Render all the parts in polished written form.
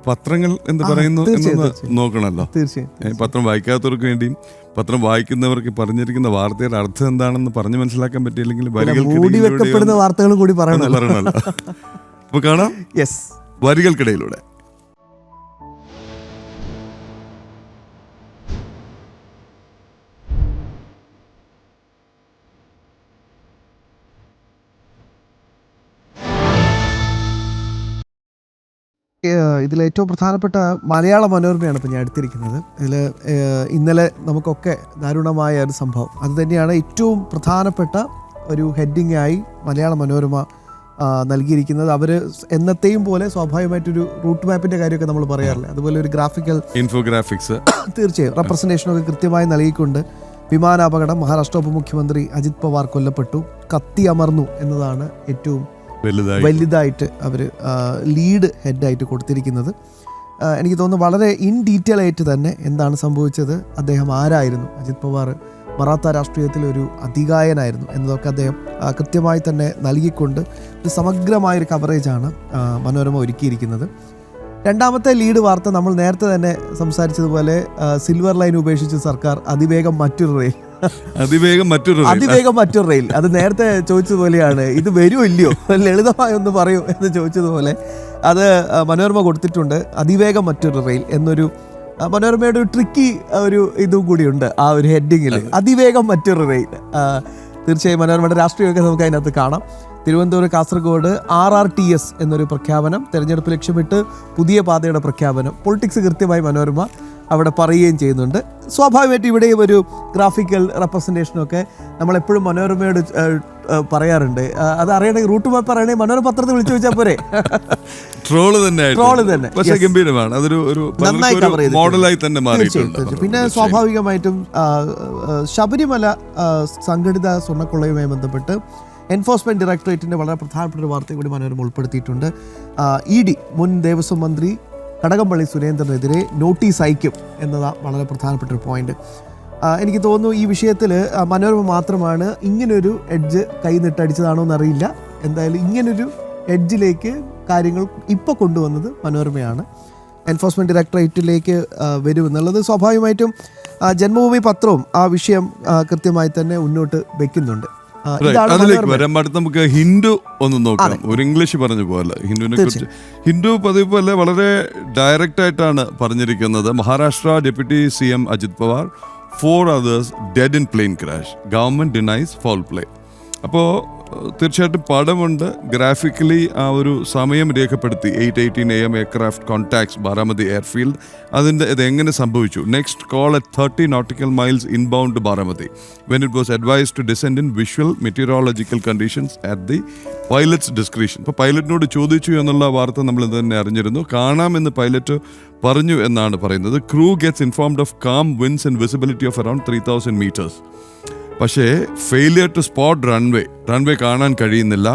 പത്രങ്ങൾ എന്ന് പറയുന്നു എന്നൊന്ന് നോക്കണമല്ലോ. തീർച്ചയായും പത്രം വായിക്കാത്തവർക്ക് വേണ്ടിയും പത്രം വായിക്കുന്നവർക്ക് പറഞ്ഞിരിക്കുന്ന വാർത്തയുടെ അർത്ഥം എന്താണെന്ന് പറഞ്ഞു മനസ്സിലാക്കാൻ പറ്റിയില്ലെങ്കിൽ വെക്കപ്പെടുന്ന വാർത്തകൾ കൂടി പറയണമല്ലോ. അപ്പൊ കാണാം വരികൾക്കിടയിലൂടെ. ഇതിൽ ഏറ്റവും പ്രധാനപ്പെട്ട മലയാള മനോരമയാണ് ഇപ്പോൾ ഞാൻ എടുത്തിരിക്കുന്നത്. ഇതിൽ ഇന്നലെ നമുക്കൊക്കെ ദാരുണമായ ഒരു സംഭവം അത് തന്നെയാണ് ഏറ്റവും പ്രധാനപ്പെട്ട ഒരു ഹെഡിങ്ങായി മലയാള മനോരമ നൽകിയിരിക്കുന്നത്. അവർ എന്നത്തെയും പോലെ സ്വാഭാവികമായിട്ടൊരു റൂട്ട് മാപ്പിൻ്റെ കാര്യമൊക്കെ നമ്മൾ പറയാറില്ല, അതുപോലെ ഒരു ഗ്രാഫിക്കൽ ഇൻഫോഗ്രാഫിക്സ് തീർച്ചയായും റെപ്രസെൻറ്റേഷനൊക്കെ കൃത്യമായി നൽകിക്കൊണ്ട് വിമാനാപകടം, മഹാരാഷ്ട്ര ഉപമുഖ്യമന്ത്രി അജിത് പവാർ കൊല്ലപ്പെട്ടു, കത്തി അമർന്നു എന്നതാണ് ഏറ്റവും വലുതായിട്ട് അവർ ലീഡ് ഹെഡായിട്ട് കൊടുത്തിരിക്കുന്നത്. എനിക്ക് തോന്നുന്നു വളരെ ഇൻ ഡീറ്റെയിൽ ആയിട്ട് തന്നെ എന്താണ് സംഭവിച്ചത്, അദ്ദേഹം ആരായിരുന്നു, അജിത് പവാർ മറാത്ത രാഷ്ട്രീയത്തിലൊരു അതികായനായിരുന്നു എന്നതൊക്കെ അദ്ദേഹം കൃത്യമായി തന്നെ നൽകിക്കൊണ്ട് ഒരു സമഗ്രമായൊരു കവറേജാണ് മനോരമ ഒരുക്കിയിരിക്കുന്നത്. രണ്ടാമത്തെ ലീഡ് വാർത്ത നമ്മൾ നേരത്തെ തന്നെ സംസാരിച്ചതുപോലെ സിൽവർ ലൈൻ ഉപേക്ഷിച്ച് സർക്കാർ അതിവേഗം മറ്റൊരു റെയിൽ. അത് നേരത്തെ ചോദിച്ചതുപോലെയാണ്, ഇത് വരുമോ ഇല്ലയോ, ലളിതമായി ഒന്ന് പറയൂ എന്ന് ചോദിച്ചതുപോലെ അത് മനോരമ കൊടുത്തിട്ടുണ്ട്. അതിവേഗം മറ്റൊരു റെയിൽ എന്നൊരു മനോരമയുടെ ഒരു ട്രിക്കി ഒരു ഇതും കൂടിയുണ്ട് ആ ഒരു ഹെഡിങ്ങിൽ, അതിവേഗം മറ്റൊരു റെയിൽ. തീർച്ചയായും മനോരമയുടെ രാഷ്ട്രീയമൊക്കെ നമുക്ക് അതിനകത്ത് കാണാം. തിരുവനന്തപുരം കാസർഗോഡ് RRTS എന്നൊരു പ്രഖ്യാപനം, തെരഞ്ഞെടുപ്പ് ലക്ഷ്യമിട്ട് പുതിയ പാതയുടെ പ്രഖ്യാപനം, പൊളിറ്റിക്സ് കൃത്യമായി മനോരമ അവിടെ പറയുകയും ചെയ്യുന്നുണ്ട്. സ്വാഭാവികമായിട്ട് ഇവിടെയും ഒരു ഗ്രാഫിക്കൽ റെപ്രസെൻറ്റേഷനൊക്കെ നമ്മളെപ്പോഴും മനോരമയോട് പറയാറുണ്ട്. അത് അറിയണമെങ്കിൽ റൂട്ട് മാപ്പ് അറിയണമെങ്കിൽ മനോരമ പത്രത്തിൽ വിളിച്ചു ചോദിച്ചാൽ പോരെ. ട്രോള് തന്നെ പിന്നെ സ്വാഭാവികമായിട്ടും ശബരിമല സംഘടിത സ്വർണ്ണക്കൊള്ളയുമായി ബന്ധപ്പെട്ട് എൻഫോഴ്സ്മെന്റ് ഡയറക്ടറേറ്റിന്റെ വളരെ പ്രധാനപ്പെട്ട ഒരു വാർത്ത കൂടി മനോരമ ഉൾപ്പെടുത്തിയിട്ടുണ്ട്. ED മുൻ ദേവസ്വം മന്ത്രി കടകംപള്ളി സുരേന്ദ്രനെതിരെ നോട്ടീസ് അയക്കും എന്നതാണ് വളരെ പ്രധാനപ്പെട്ട ഒരു പോയിന്റ്. എനിക്ക് തോന്നുന്നു ഈ വിഷയത്തിൽ മനോരമ മാത്രമാണ് ഇങ്ങനൊരു എഡ്ജ് കൈനിട്ടടിച്ചതാണോ എന്നറിയില്ല. എന്തായാലും ഇങ്ങനൊരു എഡ്ജിലേക്ക് കാര്യങ്ങൾ ഇപ്പോൾ കൊണ്ടുവന്നത് മനോരമയാണ്. എൻഫോഴ്സ്മെന്റ് ഡയറക്ടറേറ്റിലേക്ക് വരുമെന്നുള്ളത് സ്വാഭാവികമായിട്ടും ജന്മഭൂമി പത്രവും ആ വിഷയം കൃത്യമായി തന്നെ മുന്നോട്ട് വെക്കുന്നുണ്ട്. അതിലേക്ക് വരാം. അടുത്ത് നമുക്ക് ഹിന്ദു ഒന്ന് നോക്കാം. ഒരു ഇംഗ്ലീഷ് പറഞ്ഞ പോലെ ഹിന്ദുവിനെ കുറിച്ച് ഹിന്ദു പതിവ് പോലെ വളരെ ഡയറക്റ്റ് ആയിട്ടാണ് പറഞ്ഞിരിക്കുന്നത്. Maharashtra deputy CM Ajit Pawar, 4 others dead in plane crash, government denies foul play. അപ്പോൾ തീർച്ചയായിട്ടും പടമുണ്ട്, ഗ്രാഫിക്കലി ആ ഒരു സമയം രേഖപ്പെടുത്തി. 8:18 AM aircraft contacts Baramati airfield. അതിൻ്റെ ഇത് എങ്ങനെ സംഭവിച്ചു. Next call at 30 nautical miles inbound Baramati when it was advised to descend in visual meteorological conditions at the pilot's discretion. ഇപ്പോൾ പൈലറ്റിനോട് ചോദിച്ചു എന്നുള്ള വാർത്ത നമ്മൾ തന്നെ അറിഞ്ഞിരുന്നു. കാണാമെന്ന് പൈലറ്റ് പറഞ്ഞു എന്നാണ് പറയുന്നത്. Crew gets informed of calm winds and visibility of around 3000 meters. പക്ഷേ ഫെയിലിയർ ടു സ്പോട്ട് റൺവേ കാണാൻ കഴിയുന്നില്ല.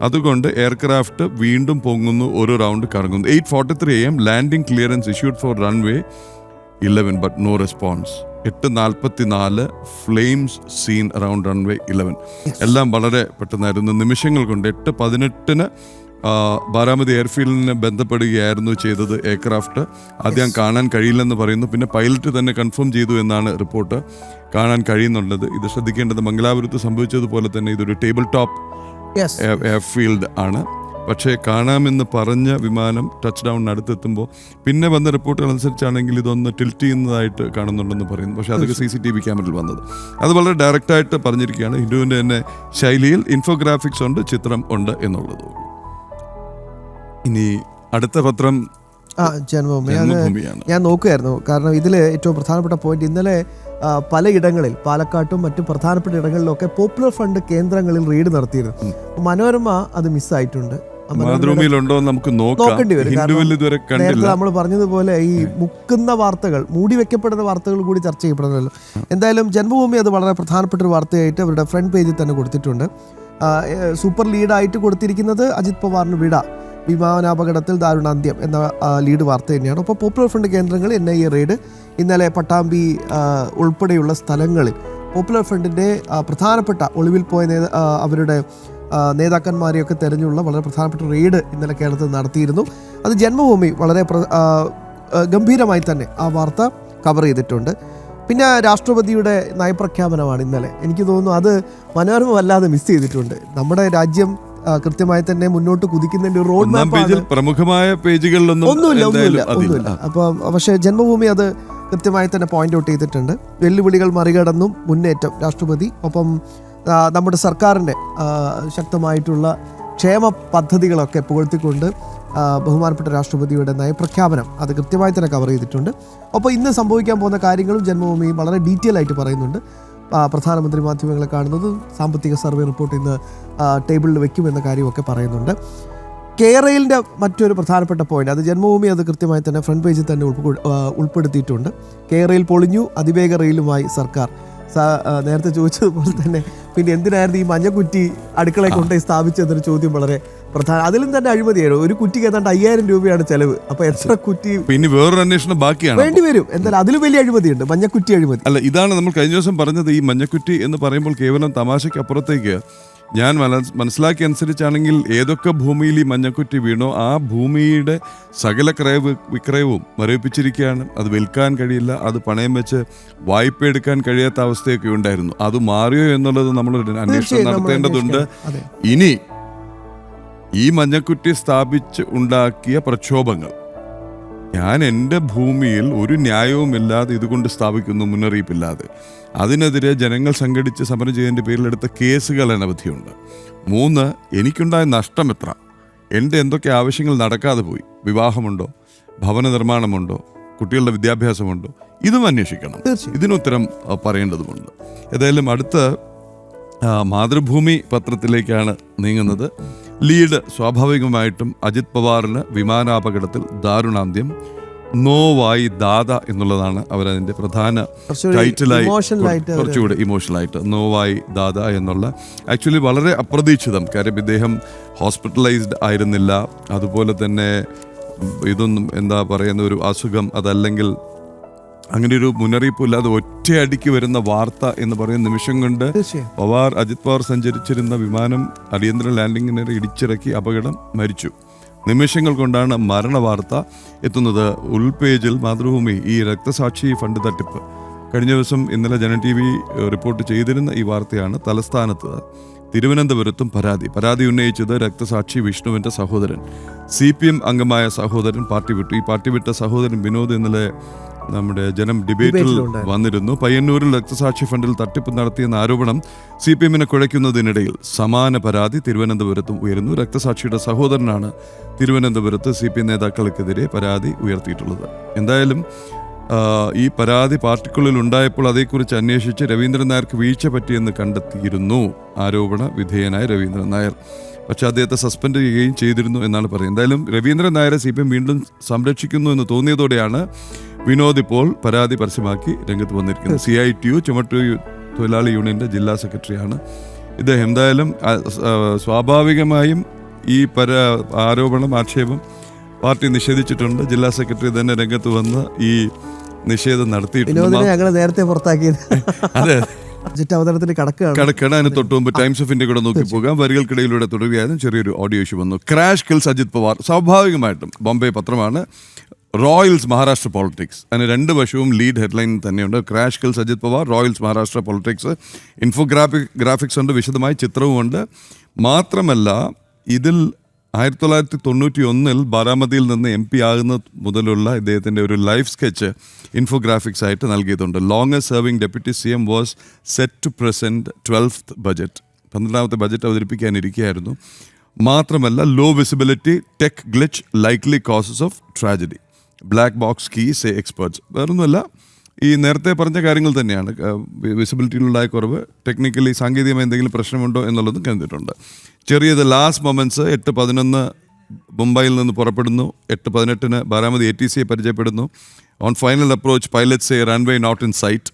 അതുകൊണ്ട് എയർക്രാഫ്റ്റ് വീണ്ടും പൊങ്ങുന്നു, ഒരു റൗണ്ട് കറങ്ങുന്നു. 8:43 AM landing clearance issued for runway 11 but no response. 8:44 flames seen around runway 11. എല്ലാം വളരെ പെട്ടെന്നായിരുന്നു, നിമിഷങ്ങൾ കൊണ്ട്. 8:18 ബാരാമതി എയർഫീൽഡിനെ ബന്ധപ്പെടുകയായിരുന്നു ചെയ്തത് എയർക്രാഫ്റ്റ്. ആദ്യം കാണാൻ കഴിയില്ലെന്ന് പറയുന്നു, പിന്നെ പൈലറ്റ് തന്നെ കൺഫേം ചെയ്തു എന്നാണ് റിപ്പോർട്ട്. കാണാൻ കഴിയുന്നുള്ളത്. ഇത് ശ്രദ്ധിക്കേണ്ടത് മംഗലാപുരത്ത് സംഭവിച്ചതുപോലെ തന്നെ ഇതൊരു ടേബിൾ ടോപ്പ് എയർഫീൽഡ് ആണ്. പക്ഷേ കാണാമെന്ന് പറഞ്ഞ വിമാനം ടച്ച് ഡൗണിനടുത്തെത്തുമ്പോൾ പിന്നെ വന്ന റിപ്പോർട്ടുകൾ അനുസരിച്ചാണെങ്കിൽ ഇതൊന്ന് ടിൽറ്റ് ചെയ്യുന്നതായിട്ട് കാണുന്നുണ്ടെന്ന് പറയുന്നു. പക്ഷേ അതൊക്കെ CCTV ക്യാമറയിൽ വന്നത്. അത് വളരെ ഡയറക്റ്റായിട്ട് പറഞ്ഞിരിക്കുകയാണ്. ഹിന്ദുവിൻ്റെ തന്നെ ശൈലിയിൽ ഇൻഫോഗ്രാഫിക്സ് ഉണ്ട്, ചിത്രം ഉണ്ട് എന്നുള്ളത്. ഇനി അടുത്ത പത്രം ജന്മഭൂമിയാണ്. ഞാൻ നോക്കുകയായിരുന്നു, കാരണം ഇതിൽ ഏറ്റവും പ്രധാനപ്പെട്ട പോയിന്റ് ഇന്നലെ പലയിടങ്ങളിൽ, പാലക്കാട്ടും മറ്റു പ്രധാനപ്പെട്ട ഇടങ്ങളിലൊക്കെ പോപ്പുലർ ഫണ്ട് കേന്ദ്രങ്ങളിൽ റെയ്ഡ് നടത്തിയിരുന്നു. മനോരമ അത് മിസ്സായിട്ടുണ്ട്. നോക്കേണ്ടി വരും. നേരത്തെ നമ്മൾ പറഞ്ഞതുപോലെ ഈ മുക്കുന്ന വാർത്തകൾ, മൂടി വെക്കപ്പെടുന്ന വാർത്തകൾ കൂടി ചർച്ച ചെയ്യപ്പെടുന്നല്ലോ. എന്തായാലും ജന്മഭൂമി അത് വളരെ പ്രധാനപ്പെട്ട ഒരു വാർത്തയായിട്ട് അവരുടെ ഫ്രണ്ട് പേജിൽ തന്നെ കൊടുത്തിട്ടുണ്ട്. സൂപ്പർ ലീഡായിട്ട് കൊടുത്തിരിക്കുന്നത് അജിത് പവാറിന് വിട, വിമാനാപകടത്തിൽ ദാരുണാന്ത്യം എന്ന ലീഡ് വാർത്ത തന്നെയാണ്. അപ്പോൾ പോപ്പുലർ ഫ്രണ്ട് കേന്ദ്രങ്ങൾ NIA റെയ്ഡ്. ഇന്നലെ പട്ടാമ്പി ഉൾപ്പെടെയുള്ള സ്ഥലങ്ങളിൽ പോപ്പുലർ ഫ്രണ്ടിൻ്റെ പ്രധാനപ്പെട്ട ഒളിവിൽ പോയ അവരുടെ നേതാക്കന്മാരെയൊക്കെ തെരഞ്ഞുള്ള വളരെ പ്രധാനപ്പെട്ട റെയ്ഡ് ഇന്നലെ കേരളത്തിൽ നടത്തിയിരുന്നു. അത് ജന്മഭൂമി വളരെ ഗംഭീരമായി തന്നെ ആ വാർത്ത കവർ ചെയ്തിട്ടുണ്ട്. പിന്നെ രാഷ്ട്രപതിയുടെ നയപ്രഖ്യാപനമാണ് ഇന്നലെ. എനിക്ക് തോന്നുന്നു അത് മനോരമ വല്ലാതെ മിസ് ചെയ്തിട്ടുണ്ട്. നമ്മുടെ രാജ്യം കൃത്യമായി തന്നെ മുന്നോട്ട് കുതിക്കുന്നതിന്റെ ഒരു റോഡ് മാപ്പ് പ്രമുഖമായ പേജുകളിലൊന്നും ഒന്നുമില്ല. അപ്പം പക്ഷേ ജന്മഭൂമി അത് കൃത്യമായി തന്നെ പോയിന്റ് ഔട്ട് ചെയ്തിട്ടുണ്ട്. വെല്ലുവിളികൾ മറികടന്നും മുന്നേറ്റം രാഷ്ട്രപതി, ഒപ്പം നമ്മുടെ സർക്കാരിൻ്റെ ശക്തമായിട്ടുള്ള ക്ഷേമ പദ്ധതികളൊക്കെ പുകഴ്ത്തിക്കൊണ്ട് ബഹുമാനപ്പെട്ട രാഷ്ട്രപതിയുടെ നയപ്രഖ്യാപനം അത് കൃത്യമായി തന്നെ കവർ ചെയ്തിട്ടുണ്ട്. ഒപ്പം ഇന്ന് സംഭവിക്കാൻ പോകുന്ന കാര്യങ്ങളും ജന്മഭൂമിയും വളരെ ഡീറ്റെയിൽ ആയിട്ട് പറയുന്നുണ്ട്. പ്രധാനമന്ത്രി മാധ്യമങ്ങളെ കാണുന്നത് സാമ്പത്തിക സർവേ റിപ്പോർട്ട് ഇന്ന് ടേബിളിൽ വെക്കുമെന്ന കാര്യമൊക്കെ പറയുന്നുണ്ട്. കേരളിൻ്റെ മറ്റൊരു പ്രധാനപ്പെട്ട പോയിന്റ്, അത് ജന്മഭൂമി അത് കൃത്യമായി തന്നെ ഫ്രണ്ട് പേജിൽ തന്നെ ഉൾപ്പെടുത്തിയിട്ടുണ്ട്. കേരളയിൽ പൊളിഞ്ഞു, അതിവേഗ റെയിലുമായി സർക്കാർ. നേരത്തെ ചോദിച്ചതുപോലെ തന്നെ പിന്നെ എന്തിനായിരുന്നു ഈ മഞ്ഞക്കുറ്റി അടുക്കളയെ കൊണ്ടുപോയി സ്ഥാപിച്ചെന്നൊരു ചോദ്യം വളരെ പ്രധാനം. അതിലും തന്നെ അഴിമതിയാണ്. ഒരു കുറ്റിക്ക് ഏതാണ്ട് 5000 രൂപയാണ് ചെലവ്. അപ്പൊ എത്ര കുറ്റി പിന്നെ വേറൊരു അന്വേഷണം ബാക്കിയാണ് വേണ്ടി വരും. എന്തായാലും അതിലും വലിയ അഴിമതിയുണ്ട്, മഞ്ഞക്കുറ്റി അഴിമതി. അല്ല, ഇതാണ് നമ്മൾ കഴിഞ്ഞ ദിവസം പറഞ്ഞത്. ഈ മഞ്ഞക്കുറ്റി എന്ന് പറയുമ്പോൾ കേവലം തമാശയ്ക്ക് അപ്പുറത്തേക്ക് ഞാൻ മനസ്സിലാക്കിയ അനുസരിച്ചാണെങ്കിൽ ഏതൊക്കെ ഭൂമിയിൽ ഈ മഞ്ഞക്കുറ്റി വീണോ ആ ഭൂമിയുടെ സകല വിക്രയവും മരവിപ്പിച്ചിരിക്കുകയാണ്. അത് വിൽക്കാൻ കഴിയില്ല, അത് പണയം വെച്ച് വായ്പ എടുക്കാൻ കഴിയാത്ത അവസ്ഥയൊക്കെ ഉണ്ടായിരുന്നു. അത് മാറിയോ എന്നുള്ളത് നമ്മൾ അന്വേഷണം നടത്തേണ്ടതുണ്ട്. ഇനി ഈ മഞ്ഞക്കുറ്റി സ്ഥാപിച്ച് ഉണ്ടാക്കിയ പ്രക്ഷോഭങ്ങൾ, ഞാൻ എൻ്റെ ഭൂമിയിൽ ഒരു ന്യായവുമില്ലാതെ ഇതുകൊണ്ട് സ്ഥാപിക്കുന്നു, മുന്നറിയിപ്പില്ലാതെ, അതിനെതിരെ ജനങ്ങൾ സംഘടിച്ച് സമരം ചെയ്തതിൻ്റെ പേരിലെടുത്ത കേസുകൾ അനവധിയുണ്ട്. 3, എനിക്കുണ്ടായ നഷ്ടം എത്ര, എൻ്റെ എന്തൊക്കെ ആവശ്യങ്ങൾ നടക്കാതെ പോയി, വിവാഹമുണ്ടോ, ഭവന നിർമ്മാണമുണ്ടോ, കുട്ടികളുടെ വിദ്യാഭ്യാസമുണ്ടോ, ഇതും അന്വേഷിക്കണം. ഇതിനുത്തരം പറയേണ്ടതുമുണ്ട്. ഏതായാലും അടുത്ത മാതൃഭൂമി പത്രത്തിലേക്കാണ് നീങ്ങുന്നത്. ലീഡ് സ്വാഭാവികമായിട്ടും അജിത് പവാറിന് വിമാനാപകടത്തിൽ ദാരുണാന്ത്യം, നോവായി ദാദ എന്നുള്ളതാണ് അവരതിൻ്റെ പ്രധാന ടൈറ്റിലായി, കുറച്ചുകൂടെ ഇമോഷണലായിട്ട് നോവായി ദാദ എന്നുള്ള. ആക്ച്വലി വളരെ അപ്രതീക്ഷിതം. കാര്യം ഇദ്ദേഹം ഹോസ്പിറ്റലൈസ്ഡ് ആയിരുന്നില്ല. അതുപോലെ തന്നെ ഇതൊന്നും എന്താ പറയുന്ന ഒരു അസുഖം അതല്ലെങ്കിൽ അങ്ങനെ ഒരു മുന്നറിയിപ്പില്ലാതെ ഒറ്റയടിക്ക് വരുന്ന വാർത്ത എന്ന് പറയുന്ന നിമിഷം കൊണ്ട് അജിത് പവാർ സഞ്ചരിച്ചിരുന്ന വിമാനം അടിയന്തര ലാൻഡിങ്ങിനിടെ ഇടിച്ചിറക്കി അപകടം, മരിച്ചു. നിമിഷങ്ങൾ കൊണ്ടാണ് മരണവാർത്ത എത്തുന്നത്. ഉൾപേജിൽ മാതൃഭൂമി ഈ രക്തസാക്ഷി ഫണ്ട് തട്ടിപ്പ് കഴിഞ്ഞ ദിവസം ഇന്നലെ ജനം TV റിപ്പോർട്ട് ചെയ്തിരുന്ന ഈ വാർത്തയാണ്. തലസ്ഥാനത്ത് തിരുവനന്തപുരത്തും പരാതി ഉന്നയിച്ചത് രക്തസാക്ഷി വിഷ്ണുവിൻ്റെ സഹോദരൻ. CPM അംഗമായ സഹോദരൻ പാർട്ടി വിട്ടു. ഈ പാർട്ടി വിട്ട സഹോദരൻ വിനോദ് ഇന്നലെ നമ്മുടെ ജനം ഡിബേറ്റിൽ വന്നിരുന്നു. പയ്യന്നൂരിൽ രക്തസാക്ഷി ഫണ്ടിൽ തട്ടിപ്പ് നടത്തിയെന്ന ആരോപണം CPM-നെ കുഴയ്ക്കുന്നതിനിടയിൽ സമാന പരാതി തിരുവനന്തപുരത്തും ഉയരുന്നു. രക്തസാക്ഷിയുടെ സഹോദരനാണ് തിരുവനന്തപുരത്ത് CPM നേതാക്കൾക്കെതിരെ പരാതി ഉയർത്തിയിട്ടുള്ളത്. എന്തായാലും ഈ പരാതി പാർട്ടിക്കുള്ളിൽ ഉണ്ടായപ്പോൾ അതേക്കുറിച്ച് അന്വേഷിച്ച് രവീന്ദ്രൻ നായർക്ക് വീഴ്ച പറ്റിയെന്ന് കണ്ടെത്തിയിരുന്നു ആരോപണ വിധേയനായ രവീന്ദ്രൻ നായർ. പക്ഷേ അദ്ദേഹത്തെ സസ്പെൻഡ് ചെയ്യുകയും ചെയ്തിരുന്നു എന്നാണ് പറയുന്നത്. എന്തായാലും രവീന്ദ്രൻ നായരെ CPM വീണ്ടും സംരക്ഷിക്കുന്നു എന്ന് തോന്നിയതോടെയാണ് വിനോദ് ഇപ്പോൾ പരാതി പരസ്യമാക്കി രംഗത്ത് വന്നിരിക്കുന്നത്. CITU ചുമട്ടു തൊഴിലാളി യൂണിയൻ്റെ ജില്ലാ സെക്രട്ടറിയാണ് ഇദ്ദേഹം. എന്തായാലും സ്വാഭാവികമായും ഈ ആരോപണം, ആക്ഷേപം പാർട്ടി നിഷേധിച്ചിട്ടുണ്ട്. ജില്ലാ സെക്രട്ടറി തന്നെ രംഗത്ത് വന്ന് ഈ നിഷേധം നടത്തിയിട്ടുണ്ട്. നേരത്തെ പുറത്താക്കിയത്. അതെ, കടക്കാണ്. അതിന് തൊട്ട് മുമ്പ് ടൈംസ് ഓഫ് ഇന്ത്യ കൂടെ നോക്കി പോകാം. വരികൾക്കിടയിലൂടെ തുടരുകയായിരുന്നു ചെറിയൊരു ഓഡിയോ ഇഷ്യൂ വന്നു. Crash kills Ajit Pawar. സ്വാഭാവികമായിട്ടും ബോംബെ പത്രമാണ്. റോയൽസ് മഹാരാഷ്ട്ര പൊളിറ്റിക്സ്, അതിന് 2 വശവും ലീഡ് ഹെഡ്ലൈൻ തന്നെയുണ്ട്. Crash kills Ajit Pawar, roils Maharashtra politics. Graphics ഉണ്ട്, വിശദമായ ചിത്രവുമുണ്ട്. മാത്രമല്ല ഇതിൽ 1991 ബാരാമതിയിൽ നിന്ന് MP ആകുന്നത് മുതലുള്ള ഇദ്ദേഹത്തിൻ്റെ ഒരു ലൈഫ് സ്കെച്ച് ഇൻഫോഗ്രാഫിക്സ് ആയിട്ട് നൽകിയിട്ടുണ്ട്. Longest serving deputy CM was set to present 12th budget. 12ാമത്തെ ബജറ്റ് അവതരിപ്പിക്കാനിരിക്കുകയായിരുന്നു. മാത്രമല്ല low visibility, tech glitch, likely causes of tragedy, black box key say experts. വേറൊന്നുമല്ല, ഈ നേരത്തെ പറഞ്ഞ കാര്യങ്ങൾ തന്നെയാണ്. വിസിബിലിറ്റിയിലുണ്ടായ കുറവ്, ടെക്നിക്കലി സാങ്കേതികമായി എന്തെങ്കിലും പ്രശ്നമുണ്ടോ എന്നുള്ളതും കണ്ടിട്ടുണ്ട്. ചെറിയത് ലാസ്റ്റ് മൊമെൻറ്റ്സ്. 8:11 മുംബൈയിൽ നിന്ന് പുറപ്പെടുന്നു. 8:18 ബാരാമതി ATCയെ പരിചയപ്പെടുന്നു. On final approach pilot say runway not in sight.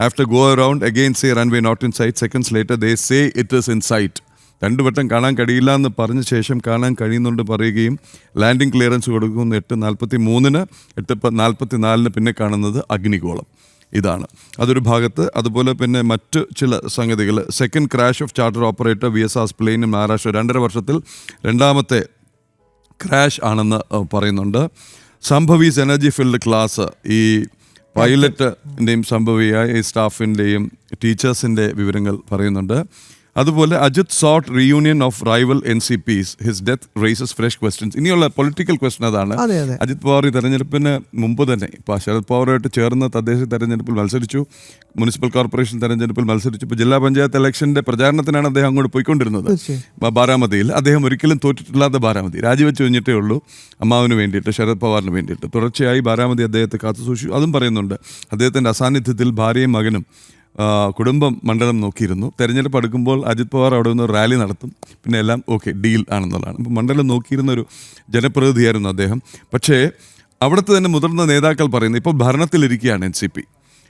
After go around again say runway not in sight. Seconds later they say it is in sight. 2 വട്ടം കാണാൻ കഴിയില്ല എന്ന് പറഞ്ഞ ശേഷം കാണാൻ കഴിയുന്നുണ്ട് പറയുകയും ലാൻഡിംഗ് ക്ലിയറൻസ് കൊടുക്കുന്നു. 8:43, 8:44 പിന്നെ കാണുന്നത് അഗ്നിഗോളം. ഇതാണ് അതൊരു ഭാഗത്ത്. അതുപോലെ പിന്നെ മറ്റ് ചില സംഗതികൾ. Second crash of charter operator VSR's plane in Maharashtra. 2.5 വർഷത്തിൽ 2ാമത്തെ ക്രാഷ് ആണെന്ന് പറയുന്നുണ്ട്. സംഭവീസ് എനർജി ഫീൽഡ് ക്ലാസ് ഈ പൈലറ്റിൻ്റെയും സംഭവിയായ സ്റ്റാഫിൻ്റെയും ടീച്ചേഴ്സിൻ്റെ വിവരങ്ങൾ പറയുന്നുണ്ട്. അതുപോലെ Ajit sought reunion of rival NCPs, his death raises fresh questions. ഇനിയുള്ള പൊളിറ്റിക്കൽ ക്വസ്റ്റൻ അതാണ്. അജിത് പവാർ ഈ തെരഞ്ഞെടുപ്പിന് മുമ്പ് തന്നെ ഇപ്പോൾ ശരത് പവാറുമായിട്ട് ചേർന്ന് തദ്ദേശ തെരഞ്ഞെടുപ്പിൽ മത്സരിച്ചു, മുനിസിപ്പൽ കോർപ്പറേഷൻ തെരഞ്ഞെടുപ്പിൽ മത്സരിച്ചു. ഇപ്പോൾ ജില്ലാ പഞ്ചായത്ത് ഇലക്ഷൻ്റെ പ്രചാരണത്തിനാണ് അദ്ദേഹം അങ്ങോട്ട് പോയിക്കൊണ്ടിരുന്നത് ബാരാമതിയിൽ. അദ്ദേഹം ഒരിക്കലും തോറ്റിട്ടില്ലാത്ത ബാരാമതി, രാജിവെച്ച് കഴിഞ്ഞിട്ടേ ഉള്ളൂ അമ്മാവിന് വേണ്ടിയിട്ട്, ശരത് പവാറിന് വേണ്ടിയിട്ട്. തുടർച്ചയായി ബാരാമതി അദ്ദേഹത്തെ കാത്തുസൂക്ഷിച്ചു. അതും പറയുന്നുണ്ട്, അദ്ദേഹത്തിൻ്റെ അസാന്നിധ്യത്തിൽ ഭാര്യയും മകനും കുടുംബം മണ്ഡലം നോക്കിയിരുന്നു. തെരഞ്ഞെടുപ്പ് അടുക്കുമ്പോൾ അജിത് പവാർ അവിടെ നിന്ന് റാലി നടത്തും, പിന്നെ എല്ലാം ഓക്കെ ഡീൽ ആണെന്നുള്ളതാണ്. അപ്പോൾ മണ്ഡലം നോക്കിയിരുന്ന ഒരു ജനപ്രതിനിധിയായിരുന്നു അദ്ദേഹം. പക്ഷേ അവിടുത്തെ തന്നെ മുതിർന്ന നേതാക്കൾ പറയുന്നത് ഇപ്പോൾ ഭരണത്തിലിരിക്കുകയാണ് NCP.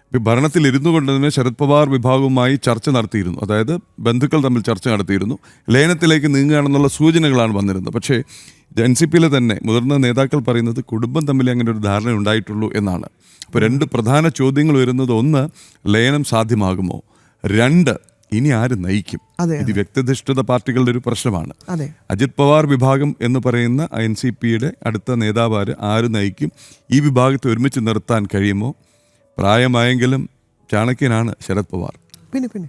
ഇപ്പോൾ ഭരണത്തിലിരുന്നു കൊണ്ട് തന്നെ ശരത് പവാർ വിഭാഗവുമായി ചർച്ച നടത്തിയിരുന്നു, അതായത് ബന്ധുക്കൾ തമ്മിൽ ചർച്ച നടത്തിയിരുന്നു. ലയനത്തിലേക്ക് നീങ്ങുകയാണെന്നുള്ള സൂചനകളാണ് വന്നിരുന്നത്. പക്ഷേ NCPയിലെ തന്നെ മുതിർന്ന നേതാക്കൾ പറയുന്നത് കുടുംബം തമ്മിൽ അങ്ങനെ ഒരു ധാരണ ഉണ്ടായിട്ടുള്ളൂ എന്നാണ്. അപ്പോൾ രണ്ട് പ്രധാന ചോദ്യങ്ങൾ വരുന്നത്, ഒന്ന് ലയനം സാധ്യമാകുമോ, രണ്ട് ഇനി ആര് നയിക്കും. ഇത് വ്യക്തിധിഷ്ഠിത പാർട്ടികളുടെ ഒരു പ്രശ്നമാണ്. അജിത് പവാർ വിഭാഗം എന്ന് പറയുന്ന NCPയുടെ അടുത്ത നേതാവ് ആര് നയിക്കും, ഈ വിഭാഗത്തെ ഒരുമിച്ച് നിർത്താൻ കഴിയുമോ. പ്രായമായെങ്കിലും ചാണക്യനാണ് ശരത് പവാർ,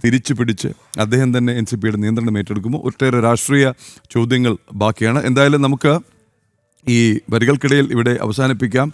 തിരിച്ചു പിടിച്ച് അദ്ദേഹം തന്നെ NCPയുടെ നിയന്ത്രണം ഏറ്റെടുക്കുമ്പോൾ ഒട്ടേറെ രാഷ്ട്രീയ ചോദ്യങ്ങൾ ബാക്കിയാണ്. എന്തായാലും നമുക്ക് ഈ വരികൾക്കിടയിൽ ഇവിടെ അവസാനിപ്പിക്കാം.